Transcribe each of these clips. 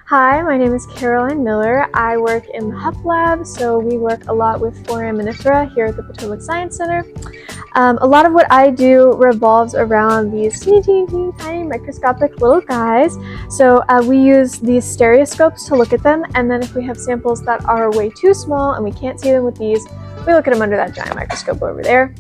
Hi, my name is Caroline Miller. I work in the Hupp lab, so we work a lot with Foraminifera here at the Potomac Science Center. A lot of what I do revolves around these teeny tiny microscopic little guys. So we use these stereoscopes to look at them, and then if we have samples that are way too small and we can't see them with these, we look at them under that giant microscope over there.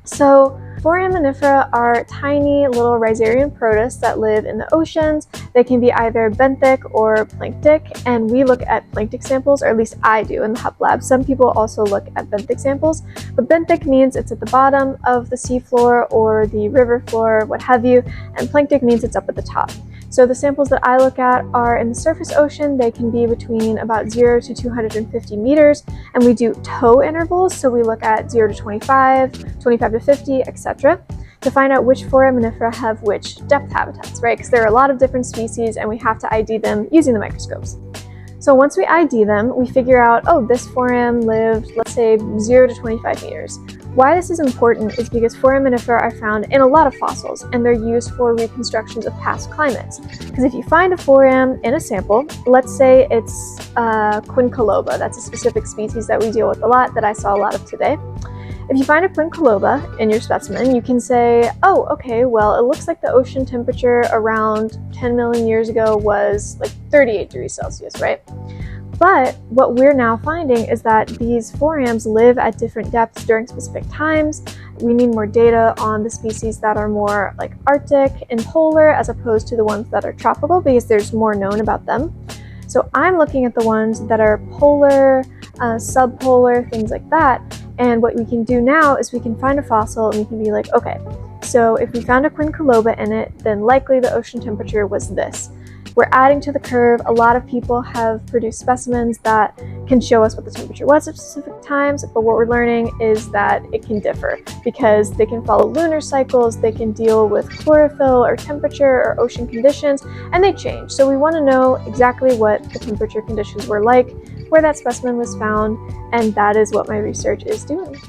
So Foraminifera are tiny little rhizarian protists that live in the oceans. They can be either benthic or planktic, and we look at planktic samples, or at least I do in the Hupp lab. Some people also look at benthic samples, but benthic means it's at the bottom of the seafloor or the river floor, what have you, and planktic means it's up at the top. So the samples that I look at are in the surface ocean. They can be between about 0 to 250 meters, and we do tow intervals, so we look at 0 to 25, 25 to 50, etc. to find out which foraminifera have which depth habitats, right? Because there are a lot of different species and we have to ID them using the microscopes. So once we ID them, we figure out, oh, this foram lived, let's say, 0 to 25 meters. Why this is important is because foraminifera are found in a lot of fossils, and they're used for reconstructions of past climates. Because if you find a foram in a sample, let's say it's quincaloba, that's a specific species that we deal with a lot, that I saw a lot of today. If you find a quincaloba in your specimen, you can say, oh, okay, well, it looks like the ocean temperature around 10 million years ago was like 38 degrees Celsius, right? But what we're now finding is that these forams live at different depths during specific times. We need more data on the species that are more like Arctic and polar as opposed to the ones that are tropical, because there's more known about them. So I'm looking at the ones that are polar, subpolar, things like that. And what we can do now is we can find a fossil and we can be like, okay, so if we found a quincaloba in it, then likely the ocean temperature was this. We're adding to the curve. A lot of people have produced specimens that can show us what the temperature was at specific times, but what we're learning is that it can differ because they can follow lunar cycles, they can deal with chlorophyll or temperature or ocean conditions, and they change. So we want to know exactly what the temperature conditions were like, where that specimen was found, and that is what my research is doing.